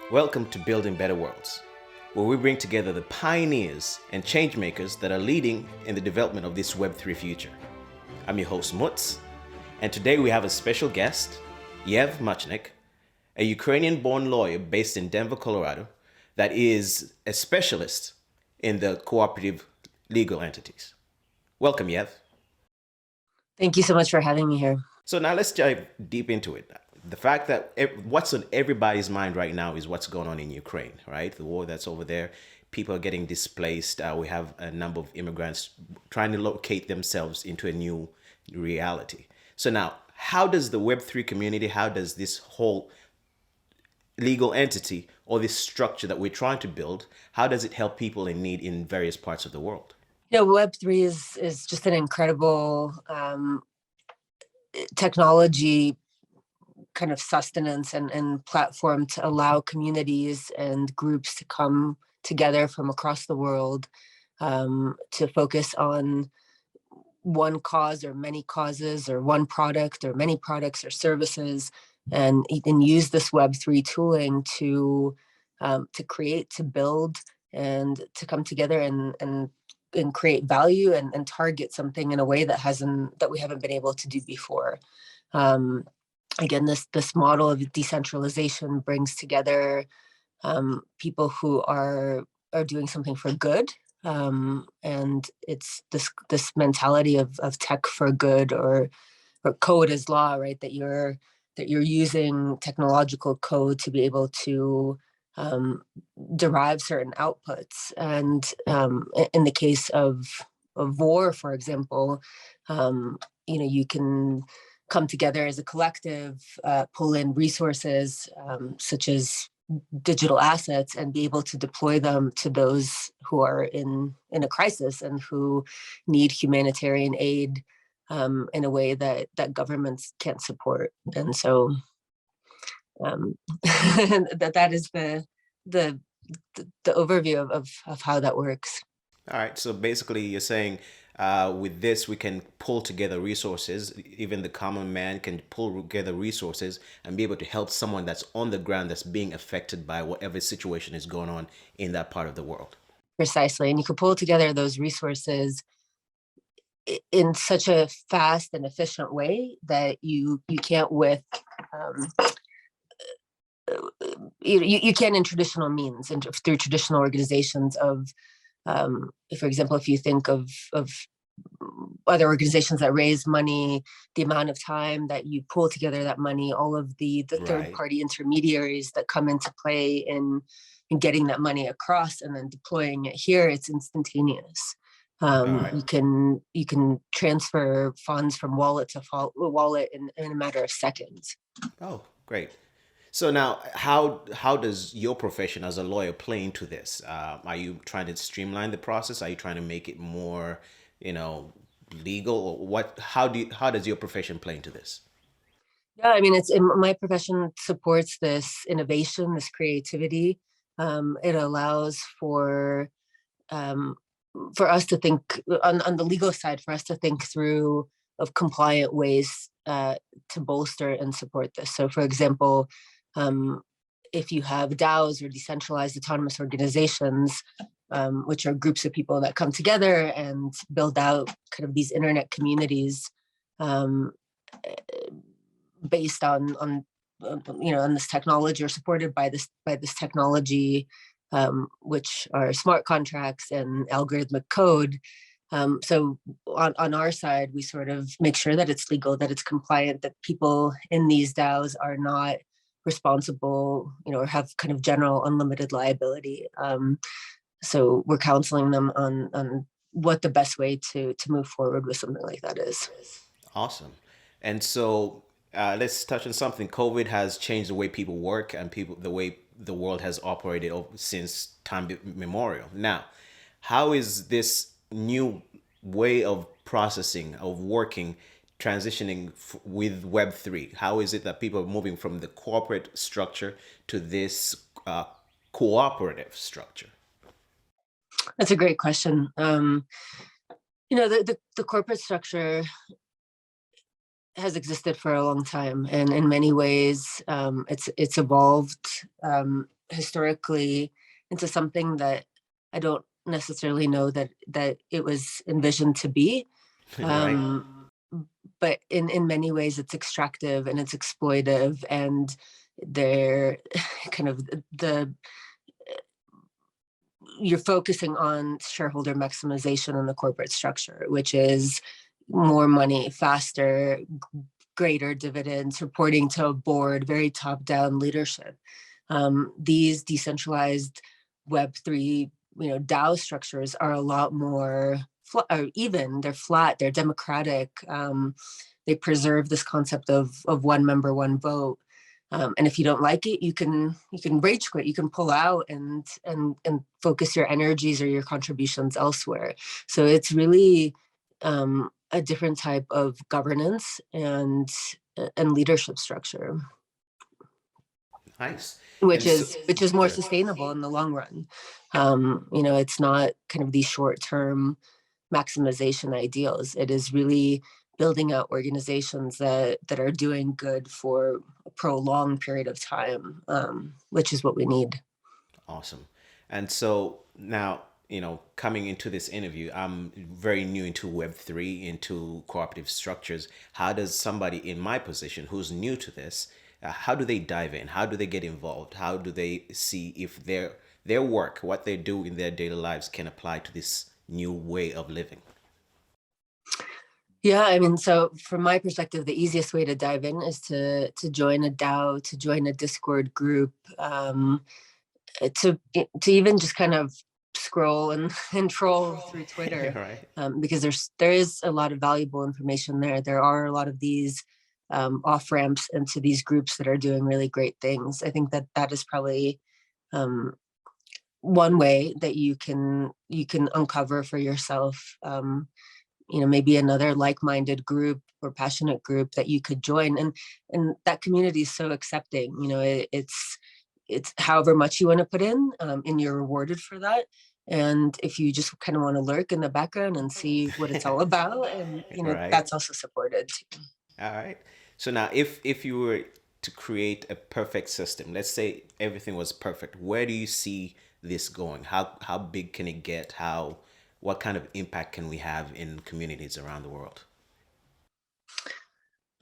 Welcome to Building Better Worlds, where we bring together the pioneers and changemakers that are leading in the development of this Web3 future. I'm your host, Mutz, and today we have a special guest, Yev Muchnik, a Ukrainian-born lawyer based in Denver, Colorado, that is a specialist in the cooperative legal entities. Welcome, Yev. Thank you so much for having me here. So now let's dive deep into it. The fact that what's on everybody's mind right now is what's going on in Ukraine, right? The war that's over there. People are getting displaced. We have a number of immigrants trying to locate themselves into a new reality. So now, how does the Web3 community, how does this whole legal entity or this structure that we're trying to build, how does it help people in need in various parts of the world? Web3 is just an incredible technology kind of sustenance and platform to allow communities and groups to come together from across the world to focus on one cause or many causes or one product or many products or services, and use this Web3 tooling to create, to build, and to come together and create value and target something in a way that we haven't been able to do before. Again, this model of decentralization brings together people who are doing something for good, and it's this mentality of tech for good, or code as law, right? That you're using technological code to be able to derive certain outputs. And in the case of war, for example, you can come together as a collective, pull in resources such as digital assets, and be able to deploy them to those who are in a crisis and who need humanitarian aid in a way that governments can't support. And so that is the overview of how that works. All right. So basically, you're saying with this, we can pull together resources. Even the common man can pull together resources and be able to help someone that's on the ground that's being affected by whatever situation is going on in that part of the world. Precisely. And you can pull together those resources in such a fast and efficient way that you can't with you can in traditional means, and through traditional organizations of for example, if you think of other organizations that raise money, the amount of time that you pull together that money, all of the third party intermediaries that come into play in getting that money across and then deploying it here, it's instantaneous. You can transfer funds from wallet to wallet in a matter of seconds. Oh, great. So now, how does your profession as a lawyer play into this? Are you trying to streamline the process? Are you trying to make it more, legal? Or what? How does your profession play into this? Yeah, I mean, my profession supports this innovation, this creativity. It allows for us to think on the legal side, for us to think through of compliant ways to bolster and support this. So, for example, if you have DAOs, or decentralized autonomous organizations, which are groups of people that come together and build out kind of these internet communities based on this technology, or supported by this technology, which are smart contracts and algorithmic code. So on our side, we sort of make sure that it's legal, that it's compliant, that people in these DAOs are not responsible, or have kind of general unlimited liability. So we're counseling them on what the best way to move forward with something like that is. Awesome. And so let's touch on something. COVID has changed the way people work and the way the world has operated since time immemorial. Now, how is this new way of processing, of working, transitioning with Web3? How is it that people are moving from the corporate structure to this cooperative structure? That's a great question. The corporate structure has existed for a long time, and in many ways, it's evolved historically into something that I don't necessarily know that it was envisioned to be. Right. But in many ways it's extractive and it's exploitive, and they're kind of the you're focusing on shareholder maximization in the corporate structure, which is more money, faster, greater dividends, reporting to a board, very top-down leadership. These decentralized Web3, DAO structures are a lot more even. They're flat, they're democratic. They preserve this concept of one member, one vote. And if you don't like it, you can rage quit, you can pull out and focus your energies or your contributions elsewhere. So it's really a different type of governance and leadership structure, Nice. which And so, is more sure. sustainable in the long run. It's not kind of these short-term maximization ideals. It is really building out organizations that are doing good for a prolonged period of time, which is what we need. Awesome. And so now, coming into this interview, I'm very new into Web3, into cooperative structures. How does somebody in my position who's new to this, how do they dive in? How do they get involved? How do they see if their work, what they do in their daily lives, can apply to this new way of living? Yeah, I mean, so from my perspective, the easiest way to dive in is to join a DAO, to join a Discord group, to even just kind of scroll and, and troll through Twitter, Right. because there is a lot of valuable information there. There are a lot of these off ramps into these groups that are doing really great things. I think that is probably one way that you can uncover for yourself. Maybe another like-minded group or passionate group that you could join, and that community is so accepting. It's however much you want to put in, and you're rewarded for that. And if you just kind of want to lurk in the background and see what it's all about, and Right. that's also supported too. All right. So now, if you were to create a perfect system, let's say everything was perfect, where do you see this going? How big can it get? What kind of impact can we have in communities around the world?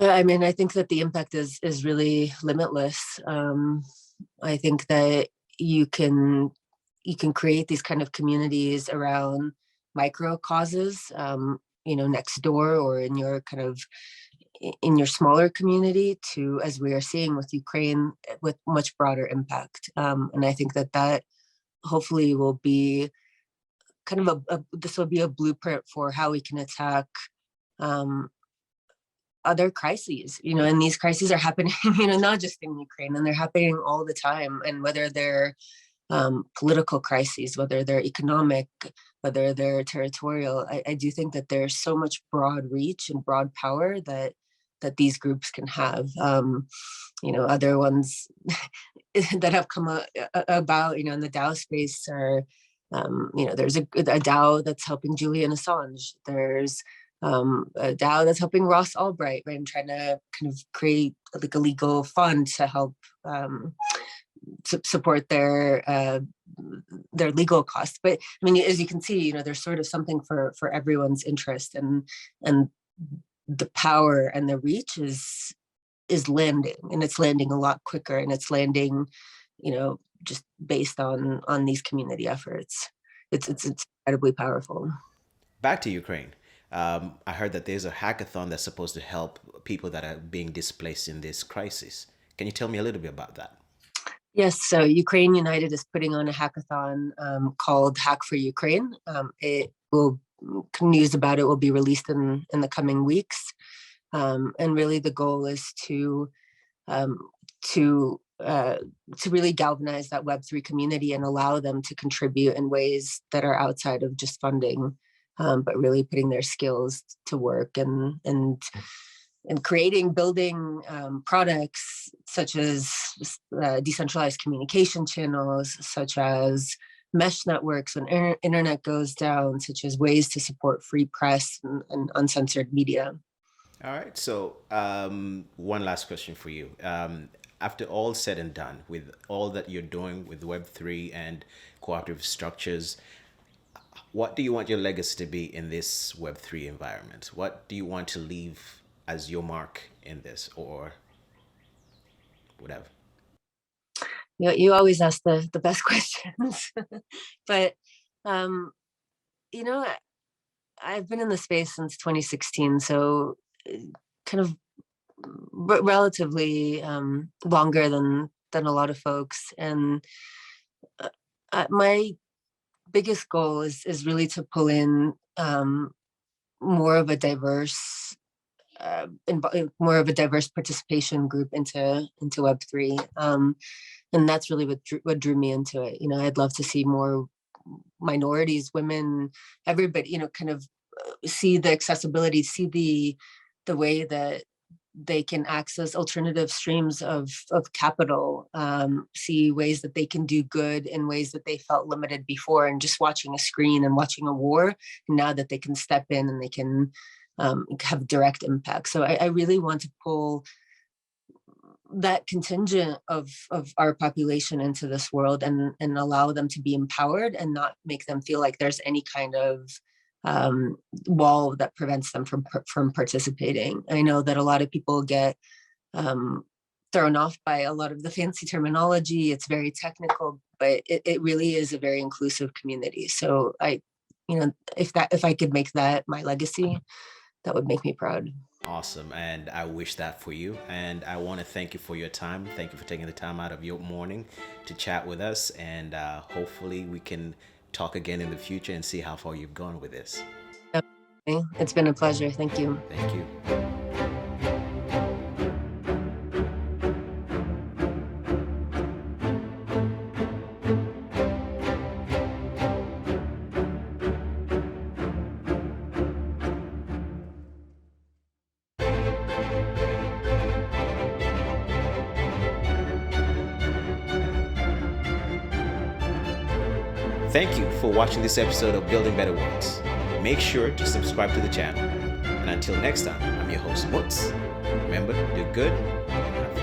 I mean, I think that the impact is really limitless. I think that you can create these kind of communities around micro causes, next door or in your kind of in your smaller community, to, as we are seeing with Ukraine, with much broader impact. And I think that hopefully will be kind of this will be a blueprint for how we can attack um, other crises, and these crises are happening, not just in Ukraine, and they're happening all the time. And whether they're political crises, whether they're economic, whether they're territorial, I do think that there's so much broad reach and broad power that these groups can have. Other ones that have come about, in the DAO space are, there's a DAO that's helping Julian Assange. There's a DAO that's helping Ross Albright, right? And trying to kind of create like a legal fund to help support their legal costs. But I mean, as you can see, there's sort of something for everyone's interest, and the power and the reach is landing, and it's landing a lot quicker, and it's landing, just based on these community efforts. It's incredibly powerful. Back to Ukraine. I heard that there's a hackathon that's supposed to help people that are being displaced in this crisis. Can you tell me a little bit about that? Yes, so Ukraine United is putting on a hackathon called Hack for Ukraine. It will News about it will be released in the coming weeks, and really the goal is to to really galvanize that Web3 community and allow them to contribute in ways that are outside of just funding, but really putting their skills to work and building products such as decentralized communication channels, such as mesh networks when internet goes down, such as ways to support free press and uncensored media. All right. So, one last question for you. after all said and done, with all that you're doing with Web3 and cooperative structures, what do you want your legacy to be in this Web3 environment? What do you want to leave as your mark in this, or whatever? You always ask the best questions. But you know, I've been in the space since 2016, so kind of relatively longer than a lot of folks. And my biggest goal is really to pull in more of a diverse more of a diverse participation group into Web3, and that's really what drew me into it. You know, I'd love to see more minorities, women, everybody, you know, kind of see the accessibility, see the way that they can access alternative streams of capital, see ways that they can do good in ways that they felt limited before, and just watching a screen and watching a war, now that they can step in and they can have direct impact. So I really want to pull that contingent of our population into this world, and allow them to be empowered, and not make them feel like there's any kind of wall that prevents them from participating. I know that a lot of people get thrown off by a lot of the fancy terminology. It's very technical, but it really is a very inclusive community. So you know, if I could make that my legacy, that would make me proud. Awesome. And I wish that for you. And I want to thank you for your time. Thank you for taking the time out of your morning to chat with us. And hopefully we can talk again in the future and see how far you've gone with this. It's been a pleasure. Thank you. Thank you. Thank you for watching this episode of Building Better Worlds. Make sure to subscribe to the channel. And until next time, I'm your host, Mutz. Remember, do good, and have